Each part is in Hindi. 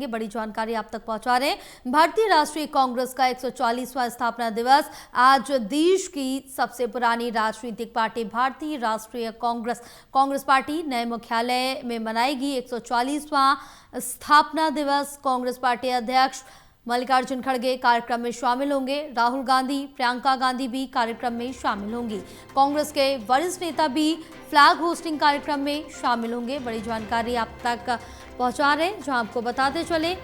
ये बड़ी जानकारी आप तक पहुंचा रहे हैं। भारतीय राष्ट्रीय कांग्रेस का 144वां स्थापना दिवस आज देश की सबसे पुरानी राजनीतिक पार्टी भारतीय राष्ट्रीय कांग्रेस पार्टी नए मुख्यालय में मनाएगी 144वां स्थापना दिवस। कांग्रेस पार्टी अध्यक्ष मल्लिकार्जुन खड़गे कार्यक्रम में शामिल होंगे। राहुल गांधी, प्रियंका गांधी भी कार्यक्रम में शामिल होंगी। कांग्रेस के वरिष्ठ नेता भी फ्लैग होस्टिंग कार्यक्रम में शामिल होंगे। बड़ी जानकारी आप तक पहुंचा रहे हैं, जहां आपको बताते चले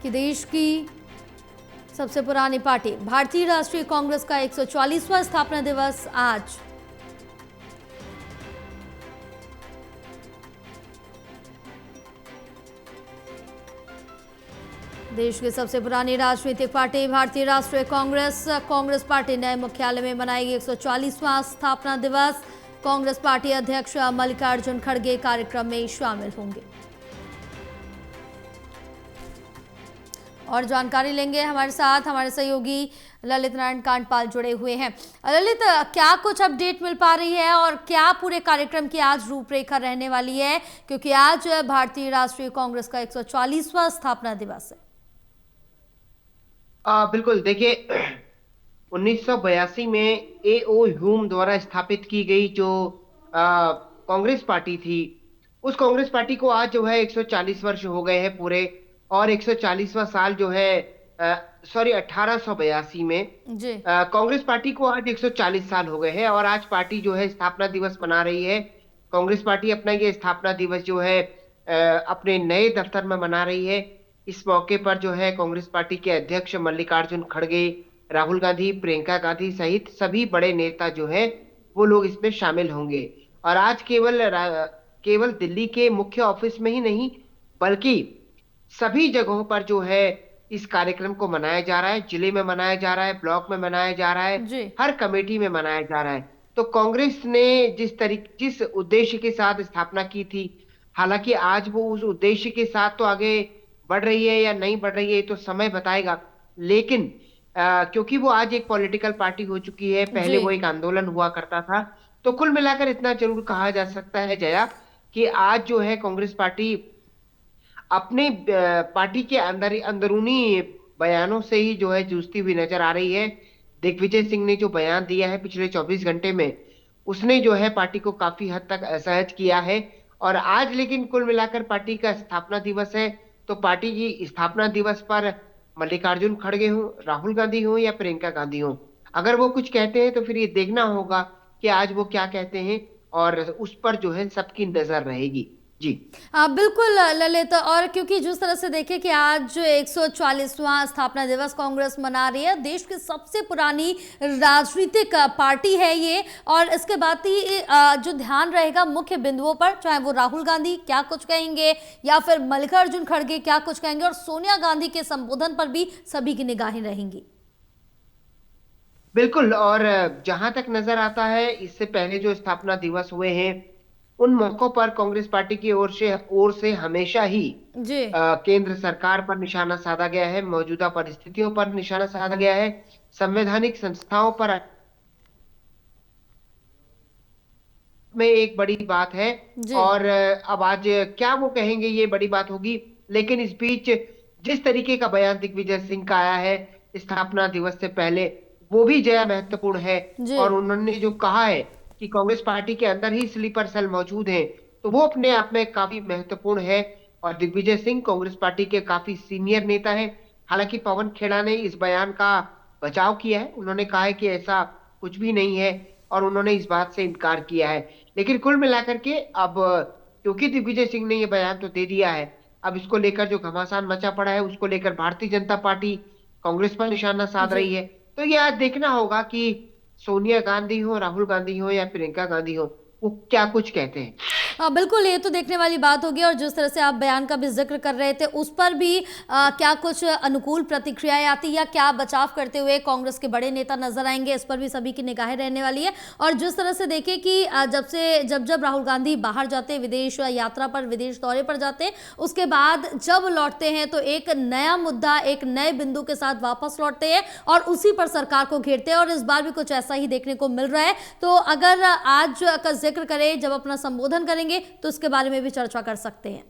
कि देश की सबसे पुरानी पार्टी भारतीय राष्ट्रीय कांग्रेस का 144वां स्थापना दिवस आज। देश की सबसे पुरानी राजनीतिक पार्टी भारतीय राष्ट्रीय कांग्रेस पार्टी नए मुख्यालय में मनाएगी 144वां स्थापना दिवस। कांग्रेस पार्टी अध्यक्ष मल्लिकार्जुन खड़गे कार्यक्रम में शामिल होंगे। और जानकारी लेंगे हमारे साथ हमारे सहयोगी ललित नारायण कांडपाल जुड़े हुए हैं। ललित, क्या कुछ अपडेट मिल पा रही है और क्या पूरे कार्यक्रम की आज रूपरेखा रहने वाली है, क्योंकि आज भारतीय राष्ट्रीय कांग्रेस का 144वां स्थापना दिवस है। बिल्कुल, देखिए 1982 में A.O. ह्यूम द्वारा स्थापित की गई जो कांग्रेस पार्टी थी, उस कांग्रेस पार्टी को आज जो है 140 वर्ष हो गए हैं पूरे। और 140वां साल जो है 1882 में कांग्रेस पार्टी को आज 140 साल हो गए हैं और आज पार्टी जो है स्थापना दिवस मना रही है। कांग्रेस पार्टी अपना ये स्थापना दिवस जो है अपने नए दफ्तर में मना रही है। इस मौके पर जो है कांग्रेस पार्टी के अध्यक्ष मल्लिकार्जुन खड़गे, राहुल गांधी, प्रियंका गांधी सहित सभी बड़े नेता जो है वो लोग इसमें शामिल होंगे। और आज केवल दिल्ली के मुख्य ऑफिस में ही नहीं, बल्कि सभी जगहों पर जो है इस कार्यक्रम को मनाया जा रहा है। जिले में मनाया जा रहा है, ब्लॉक में मनाया जा रहा है, हर कमेटी में मनाया जा रहा है। तो कांग्रेस ने जिस उद्देश्य के साथ स्थापना की थी, हालांकि आज वो उस उद्देश्य के साथ तो आगे बढ़ रही है या नहीं बढ़ रही है तो समय बताएगा, लेकिन क्योंकि वो आज एक पॉलिटिकल पार्टी हो चुकी है, पहले वो एक आंदोलन हुआ करता था। तो कुल मिलाकर इतना जरूर कहा जा सकता है जया कि आज जो है कांग्रेस पार्टी अपने पार्टी के अंदरूनी बयानों से ही जो है जूझती हुई नजर आ रही है। दिग्विजय सिंह ने जो बयान दिया है पिछले 24 घंटे में, उसने जो है पार्टी को काफी हद तक असहज किया है। और आज लेकिन कुल मिलाकर पार्टी का स्थापना दिवस है, तो पार्टी की स्थापना दिवस पर मल्लिकार्जुन खड़गे हों, राहुल गांधी हों या प्रियंका गांधी हों, अगर वो कुछ कहते हैं तो फिर ये देखना होगा कि आज वो क्या कहते हैं और उस पर जो है सबकी नजर रहेगी। जी बिल्कुल ललित, और क्योंकि जिस तरह से देखें कि आज 144वां स्थापना दिवस कांग्रेस मना रही है, देश की सबसे पुरानी राजनीतिक पार्टी है ये, और इसके बाद ही जो ध्यान रहेगा मुख्य बिंदुओं पर, चाहे वो राहुल गांधी क्या कुछ कहेंगे या फिर मल्लिकार्जुन खड़गे क्या कुछ कहेंगे, और सोनिया गांधी के संबोधन पर भी सभी की निगाहें रहेंगी। बिल्कुल, और जहां तक नजर आता है इससे पहले जो स्थापना दिवस हुए हैं उन मौकों पर कांग्रेस पार्टी की ओर से हमेशा ही केंद्र सरकार पर निशाना साधा गया है, मौजूदा परिस्थितियों पर निशाना साधा गया है, संवैधानिक संस्थाओं पर में एक बड़ी बात है। और अब आज क्या वो कहेंगे ये बड़ी बात होगी, लेकिन इस बीच जिस तरीके का बयान दिग्विजय सिंह का आया है स्थापना दिवस से पहले, वो भी जया महत्वपूर्ण है। और उन्होंने जो कहा है कि कांग्रेस पार्टी के अंदर ही स्लीपर सेल मौजूद हैं, तो वो अपने आप में काफी महत्वपूर्ण है। और दिग्विजय सिंह कांग्रेस पार्टी के काफी सीनियर नेता हैं। हालांकि पवन खेड़ा ने इस बयान का बचाव किया है, उन्होंने कहा है कि ऐसा कुछ भी नहीं है और उन्होंने इस बात से इनकार किया है। लेकिन कुल मिलाकर के अब क्योंकि दिग्विजय सिंह ने यह बयान तो दे दिया है, अब इसको लेकर जो घमासान मचा पड़ा है उसको लेकर भारतीय जनता पार्टी कांग्रेस पर निशाना साध रही है। तो ये आज देखना होगा कि सोनिया गांधी हो, राहुल गांधी हो या प्रियंका गांधी हो, वो क्या कुछ कहते हैं। बिल्कुल, ये तो देखने वाली बात होगी। और जिस तरह से आप बयान का भी जिक्र कर रहे थे, उस पर भी क्या कुछ अनुकूल प्रतिक्रियाएं आती या क्या बचाव करते हुए कांग्रेस के बड़े नेता नजर आएंगे, इस पर भी सभी की निगाहें रहने वाली है। और जिस तरह से देखें कि जब राहुल गांधी बाहर जाते, विदेश यात्रा पर, विदेश दौरे पर जाते, उसके बाद जब लौटते हैं तो एक नया मुद्दा, एक नए बिंदु के साथ वापस लौटते हैं और उसी पर सरकार को घेरते हैं। और इस बार भी कुछ ऐसा ही देखने को मिल रहा है। तो अगर आज का जिक्र करें, जब अपना संबोधन करेंगे तो इसके बारे में भी चर्चा कर सकते हैं।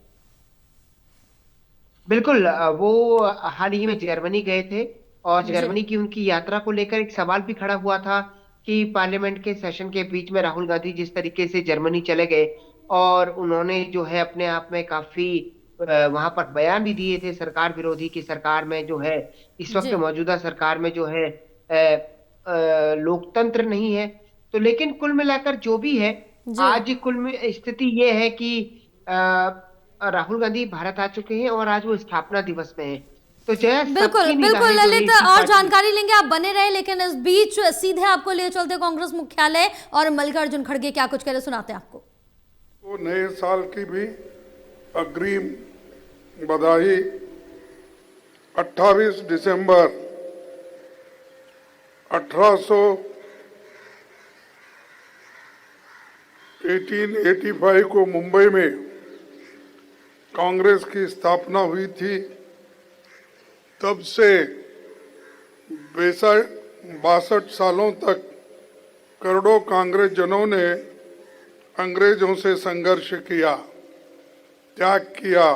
बिल्कुल वो हाल ही में जर्मनी गए थे और जी। जर्मनी की उनकी यात्रा को लेकर एक सवाल भी खड़ा हुआ था कि पार्लियामेंट के सेशन के बीच में राहुल गांधी जिस तरीके से जर्मनी चले गए और उन्होंने जो है अपने आप में काफी वहां पर बयान भी दिए थे सरकार विरोधी की सरकार में जो है इस वक्त जी। मौजूदा सरकार में जो है लोकतंत्र नहीं है। तो लेकिन कुल मिलाकर जो भी है जी। आज कुल में स्थिति ये है कि राहुल गांधी भारत आ चुके हैं और आज वो स्थापना दिवस में है। तो जो है बिल्कुल सबकी बिल्कुल निगाहें जो है ललित, इसी और पार्टी। जानकारी लेंगे, आप बने रहे, लेकिन इस बीच सीधे आपको ले चलते कांग्रेस मुख्यालय और मल्लिकार्जुन खड़गे क्या कुछ कह रहे सुनाते हैं आपको। तो नए साल की भी अग्रिम बधाई। 28 दिसंबर 1885 को मुंबई में कांग्रेस की स्थापना हुई थी। तब से 62 सालों तक करोड़ों कांग्रेस जनों ने अंग्रेजों से संघर्ष किया, त्याग किया,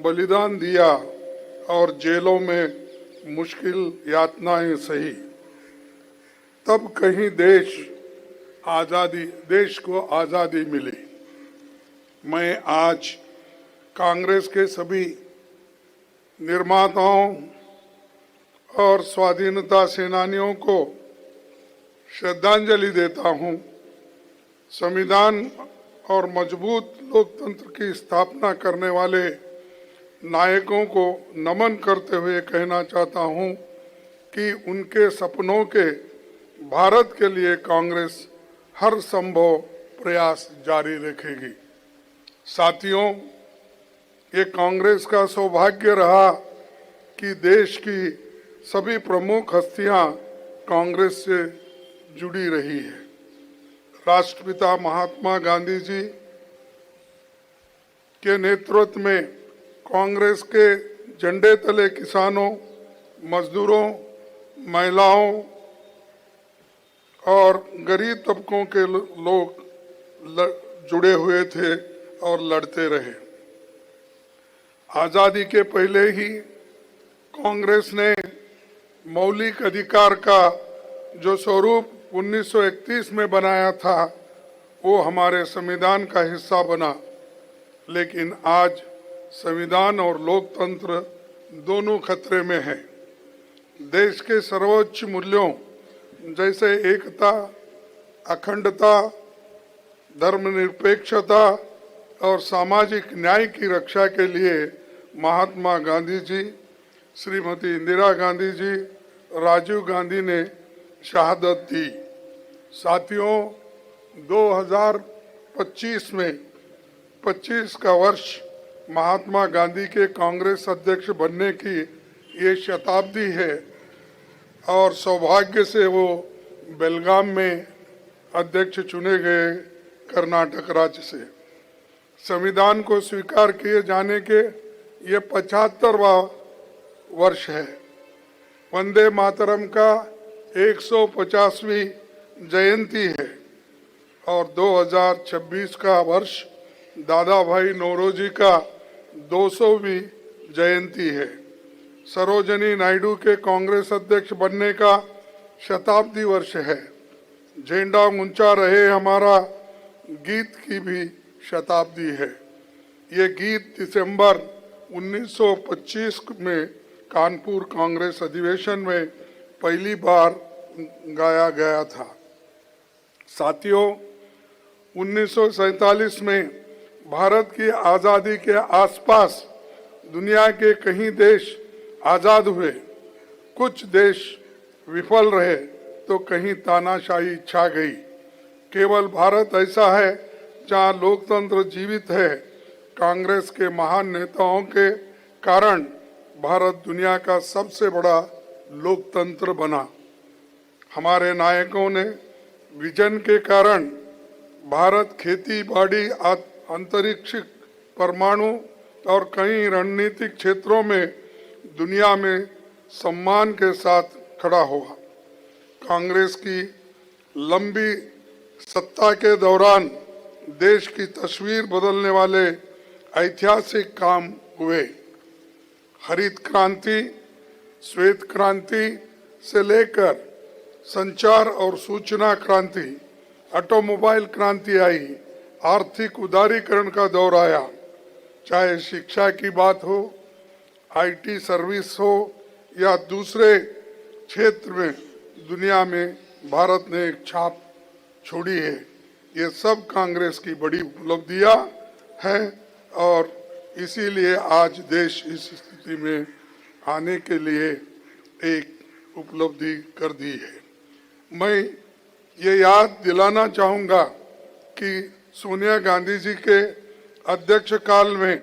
बलिदान दिया और जेलों में मुश्किल यातनाएं सही। तब कहीं देश को आज़ादी मिली। मैं आज कांग्रेस के सभी निर्माताओं और स्वाधीनता सेनानियों को श्रद्धांजलि देता हूं। संविधान और मजबूत लोकतंत्र की स्थापना करने वाले नायकों को नमन करते हुए कहना चाहता हूं कि उनके सपनों के भारत के लिए कांग्रेस हर संभव प्रयास जारी रखेगी। साथियों, ये कांग्रेस का सौभाग्य रहा कि देश की सभी प्रमुख हस्तियां कांग्रेस से जुड़ी रही है। राष्ट्रपिता महात्मा गांधी जी के नेतृत्व में कांग्रेस के झंडे तले किसानों, मजदूरों, महिलाओं और गरीब तबकों के लोग जुड़े हुए थे और लड़ते रहे। आजादी के पहले ही कांग्रेस ने मौलिक अधिकार का जो स्वरूप 1931 में बनाया था वो हमारे संविधान का हिस्सा बना। लेकिन आज संविधान और लोकतंत्र दोनों खतरे में है। देश के सर्वोच्च मूल्यों जैसे एकता, अखंडता, धर्मनिरपेक्षता और सामाजिक न्याय की रक्षा के लिए महात्मा गांधी जी, श्रीमती इंदिरा गांधी जी, राजीव गांधी ने शहादत दी। साथियों, 2025 में 25 का वर्ष महात्मा गांधी के कांग्रेस अध्यक्ष बनने की ये शताब्दी है और सौभाग्य से वो बेलगाम में अध्यक्ष चुने गए कर्नाटक राज्य से। संविधान को स्वीकार किए जाने के ये 75वां वर्ष है। वंदे मातरम का 150वीं जयंती है और 2026 का वर्ष दादा भाई नौरोजी का 200वीं जयंती है। सरोजनी नायडू के कांग्रेस अध्यक्ष बनने का शताब्दी वर्ष है। झंडा ऊंचा रहे हमारा गीत की भी शताब्दी है। ये गीत दिसंबर 1925 में कानपुर कांग्रेस अधिवेशन में पहली बार गाया गया था। साथियों, 1947 में भारत की आज़ादी के आसपास दुनिया के कई देश आज़ाद हुए। कुछ देश विफल रहे तो कहीं तानाशाही छा गई। केवल भारत ऐसा है जहां लोकतंत्र जीवित है। कांग्रेस के महान नेताओं के कारण भारत दुनिया का सबसे बड़ा लोकतंत्र बना। हमारे नायकों ने विजन के कारण भारत खेती बाड़ी, अंतरिक्ष, परमाणु और कई रणनीतिक क्षेत्रों में दुनिया में सम्मान के साथ खड़ा हुआ। कांग्रेस की लंबी सत्ता के दौरान देश की तस्वीर बदलने वाले ऐतिहासिक काम हुए। हरित क्रांति, श्वेत क्रांति से लेकर संचार और सूचना क्रांति, ऑटोमोबाइल क्रांति आई, आर्थिक उदारीकरण का दौर आया। चाहे शिक्षा की बात हो, आईटी सर्विस हो या दूसरे क्षेत्र में दुनिया में भारत ने एक छाप छोड़ी है। ये सब कांग्रेस की बड़ी उपलब्धियां हैं और इसीलिए आज देश इस स्थिति में आने के लिए एक उपलब्धि कर दी है। मैं ये याद दिलाना चाहूँगा कि सोनिया गांधी जी के अध्यक्ष काल में